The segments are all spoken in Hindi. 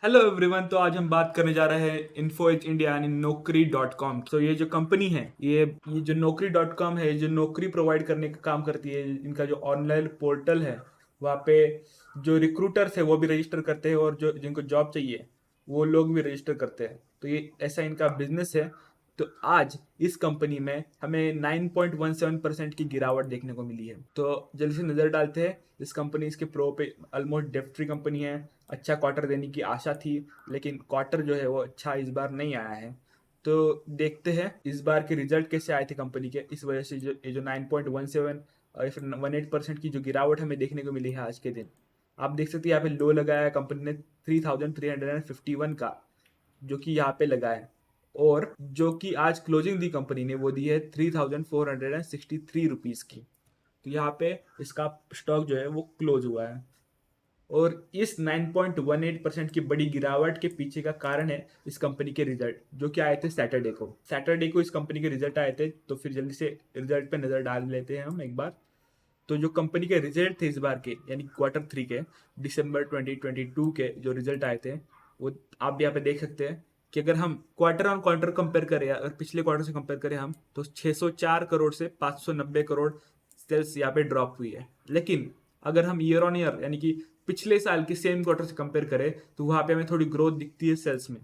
Hello everyone. तो आज हम बात करने जा रहे हैं इन्फो एज इंडिया यानी नौकरी डॉट कॉम। तो ये जो कंपनी है ये जो नौकरी डॉट कॉम है, जो नौकरी प्रोवाइड करने का काम करती है। इनका जो ऑनलाइन पोर्टल है वहाँ पे जो रिक्रूटर्स है वो भी रजिस्टर करते हैं और जो जिनको जॉब चाहिए वो लोग भी रजिस्टर करते हैं। तो ये ऐसा इनका बिजनेस है। तो आज इस कंपनी में हमें 9.17% की गिरावट देखने को मिली है। तो जल्दी से नज़र डालते हैं इस कंपनी, इसके प्रो पे। ऑलमोस्ट डेट फ्री कंपनी है। अच्छा क्वार्टर देने की आशा थी, लेकिन क्वार्टर जो है वो अच्छा इस बार नहीं आया है। तो देखते हैं इस बार के रिजल्ट कैसे आए थे कंपनी के। इस वजह से जो 9.17 और फिर 18% की जो गिरावट हमें देखने को मिली है आज के दिन। आप देख सकते हैं यहाँ पे लो लगाया है कंपनी ने 3,351 का, जो कि यहाँ पे लगा है। और जो कि आज क्लोजिंग दी कंपनी ने वो दी है 3,463 रुपीज़ की। तो यहाँ पे इसका स्टॉक जो है वो क्लोज हुआ है। और इस 9.18% की बड़ी गिरावट के पीछे का कारण है इस कंपनी के रिजल्ट, जो कि आए थे सैटरडे को इस कंपनी के रिजल्ट आए थे। तो फिर जल्दी से रिजल्ट पे नज़र डाल लेते हैं हम एक बार। तो जो कंपनी के रिजल्ट थे इस बार के, यानी क्वार्टर 3 के, दिसंबर 2022 के जो रिजल्ट आए थे, वो आप भी यहाँ पे देख सकते हैं कि अगर हम क्वार्टर ऑन क्वार्टर कंपेयर करें, अगर पिछले क्वार्टर से कंपेयर करें हम, तो 604 करोड़ से 590 करोड़ सेल्स यहाँ पे ड्रॉप हुई है। लेकिन अगर हम ईयर ऑन ईयर यानी कि पिछले साल के सेम क्वार्टर से कंपेयर करें तो वहाँ पे हमें थोड़ी ग्रोथ दिखती है सेल्स में।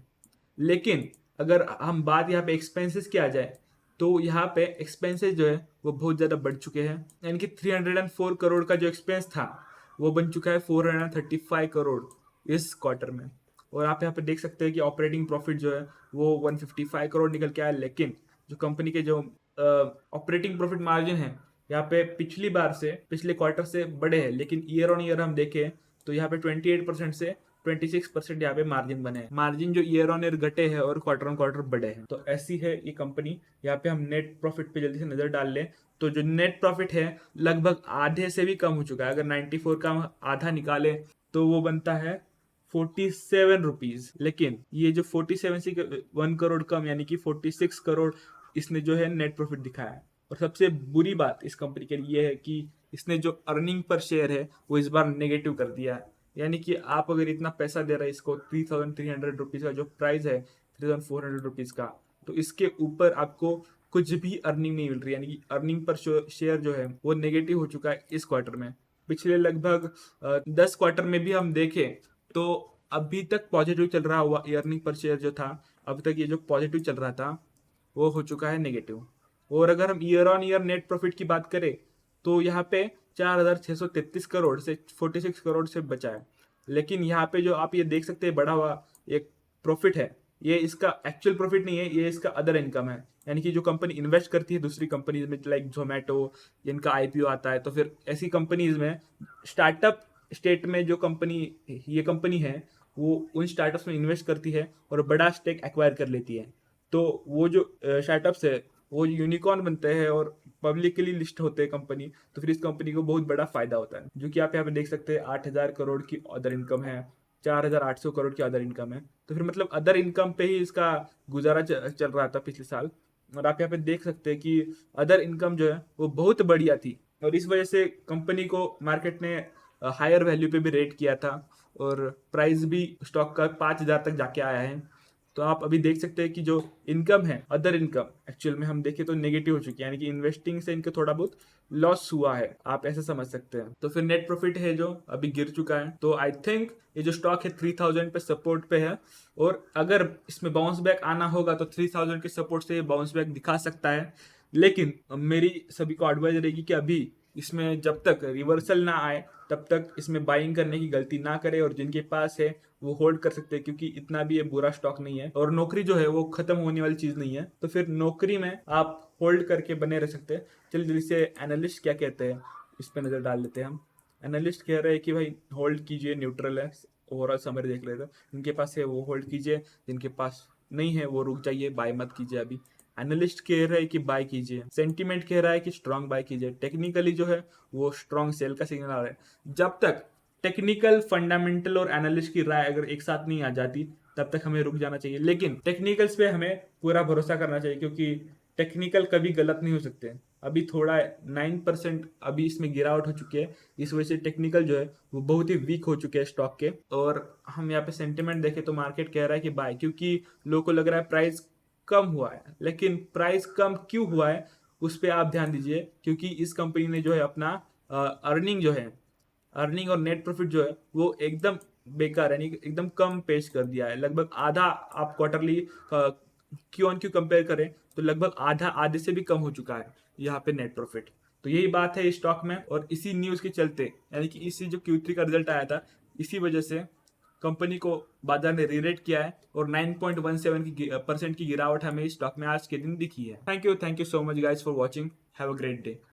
लेकिन अगर हम बात यहाँ पे एक्सपेंसेस की आ जाए, तो यहाँ पे एक्सपेंसेस जो है वो बहुत ज़्यादा बढ़ चुके हैं। यानी कि 304 करोड़ का जो एक्सपेंस था वो बन चुका है 435 करोड़ इस क्वार्टर में। और आप यहाँ पे देख सकते हैं कि ऑपरेटिंग प्रॉफिट जो है वो 155 करोड़ निकल के आया। लेकिन जो कंपनी के जो ऑपरेटिंग प्रॉफिट मार्जिन है यहाँ पे पिछली बार से, पिछले क्वार्टर से बड़े हैं। लेकिन ईयर ऑन ईयर हम देखें तो यहाँ पे 28% से 26% यहाँ पे मार्जिन बने हैं। मार्जिन जो ईयर ऑन ईयर घटे हैं और क्वार्टर ऑन क्वार्टर बढ़े हैं। तो ऐसी है ये कंपनी। यहाँ पे हम नेट प्रॉफिट पे जल्दी से नजर डाल लें तो जो नेट प्रॉफिट है लगभग आधे से भी कम हो चुका है। अगर 94 का हम आधा निकाले तो वो बनता है 47 रुपीज। लेकिन ये जो 47 से 1 करोड़ कम, यानी कि 46 करोड़ इसने जो है नेट प्रॉफिट दिखाया है। और सबसे बुरी बात इस कंपनी के लिए है कि इसने जो अर्निंग पर शेयर है वो इस बार नेगेटिव कर दिया है। यानी कि आप अगर इतना पैसा दे रहे हैं इसको, 3,300 रुपीज़ का जो प्राइस है, 3,400 रुपीज़ का, तो इसके ऊपर आपको कुछ भी अर्निंग नहीं मिल रही। यानी कि अर्निंग पर शेयर जो है वो नेगेटिव हो चुका है इस क्वार्टर में। पिछले लगभग 10 क्वार्टर में भी हम देखें तो अभी तक पॉजिटिव चल रहा हुआ अर्निंग पर शेयर जो था, अब तक ये जो पॉजिटिव चल रहा था वो हो चुका है नेगेटिव। और अगर हम year on year net profit की बात करें तो यहाँ पे 4,633 करोड़ से 46 करोड़ से बचा है। लेकिन यहाँ पे जो आप ये देख सकते हैं बढ़ा हुआ एक प्रॉफिट है, ये इसका एक्चुअल प्रॉफिट नहीं है, ये इसका अदर इनकम है। यानी कि जो कंपनी इन्वेस्ट करती है दूसरी कंपनीज में, लाइक जोमेटो, जिनका आईपीओ आता है, तो फिर ऐसी कंपनीज में स्टार्टअप स्टेट में जो कंपनी, ये कंपनी है, वो उन स्टार्टअप्स में इन्वेस्ट करती है और बड़ा स्टेक एक्वायर कर लेती है। तो वो जो स्टार्टअप्स है वो यूनिकॉर्न बनते हैं और पब्लिकली लिस्ट होते हैं कंपनी। तो फिर इस कंपनी को बहुत बड़ा फायदा होता है, जो कि आप यहाँ पे देख सकते हैं 8,000 करोड़ की अदर इनकम है, 4,800 करोड़ की अदर इनकम है। तो फिर मतलब अदर इनकम पे ही इसका गुजारा चल रहा था पिछले साल। और आप यहाँ पे देख सकते हैं कि अदर इनकम जो है वो बहुत बढ़िया थी। और इस वजह से कंपनी को मार्केट ने हायर वैल्यू पे भी रेट किया था और प्राइस भी स्टॉक का 5,000 तक जाके आया है। तो आप अभी देख सकते हैं कि जो इनकम है, अदर इनकम, एक्चुअल में हम देखें तो नेगेटिव हो चुकी है। यानी कि इन्वेस्टिंग से इनको थोड़ा बहुत लॉस हुआ है, आप ऐसे समझ सकते हैं। तो फिर नेट प्रॉफिट है जो अभी गिर चुका है। तो आई थिंक ये जो स्टॉक है 3,000 पे सपोर्ट पे है। और अगर इसमें बाउंस बैक आना होगा तो 3,000 के सपोर्ट से बाउंस बैक दिखा सकता है। लेकिन मेरी सभी को एडवाइस रहेगी कि अभी इसमें जब तक रिवर्सल ना आए तब तक इसमें बाइंग करने की गलती ना करे। और जिनके पास है वो होल्ड कर सकते हैं, क्योंकि इतना भी ये बुरा स्टॉक नहीं है और नौकरी जो है वो खत्म होने वाली चीज नहीं है। तो फिर नौकरी में आप होल्ड करके बने रह सकते हैं। चलिए जल्दी से एनालिस्ट क्या कहते हैं इस पर नजर डाल लेते हैं हम। एनालिस्ट कह रहे हैं कि भाई होल्ड कीजिए, न्यूट्रल है। ओवरऑल समरी देख लेते हैं, जिनके पास है वो होल्ड कीजिए, जिनके पास नहीं है वो रुक जाइए, बाय मत कीजिए अभी। एनालिस्ट कह रहा है कि बाय कीजिए, सेंटीमेंट कह रहा है कि स्ट्रांग बाय कीजिए, टेक्निकली जो है वो स्ट्रांग सेल का सिग्नल आ रहा है। जब तक टेक्निकल, फंडामेंटल और एनालिस्ट की राय अगर एक साथ नहीं आ जाती तब तक हमें रुक जाना चाहिए। लेकिन टेक्निकल्स पे हमें पूरा भरोसा करना चाहिए, क्योंकि टेक्निकल कभी गलत नहीं हो सकते। अभी थोड़ा 9% अभी इसमें गिरावट हो चुकी है। इस वजह से टेक्निकल जो है वो बहुत ही वीक हो चुके हैं स्टॉक के। और हम यहाँ पे सेंटिमेंट देखें तो मार्केट कह रहा है कि बाय, क्योंकि लोगों को लग रहा है प्राइस कम हुआ है। लेकिन प्राइस कम क्यों हुआ है उस पर आप ध्यान दीजिए, क्योंकि इस कंपनी ने जो है अपना अर्निंग जो है, अर्निंग और नेट प्रॉफिट जो है वो एकदम बेकार है, यानी एकदम कम पेश कर दिया है। लगभग आधा, आप quarterly Q on Q compare करें तो लगभग आधा, आधे से भी कम हो चुका है यहाँ पे नेट प्रॉफिट। तो यही बात है इस स्टॉक में, और इसी न्यूज़ के चलते, यानी कि इसी जो Q3 का रिजल्ट आया था, इसी वजह से कंपनी को बाजार ने रीरेट किया है और 9.17% की गिरावट हमें इस स्टॉक में आज के दिन दिखी है। Thank you so much guys for watching. Have a great day.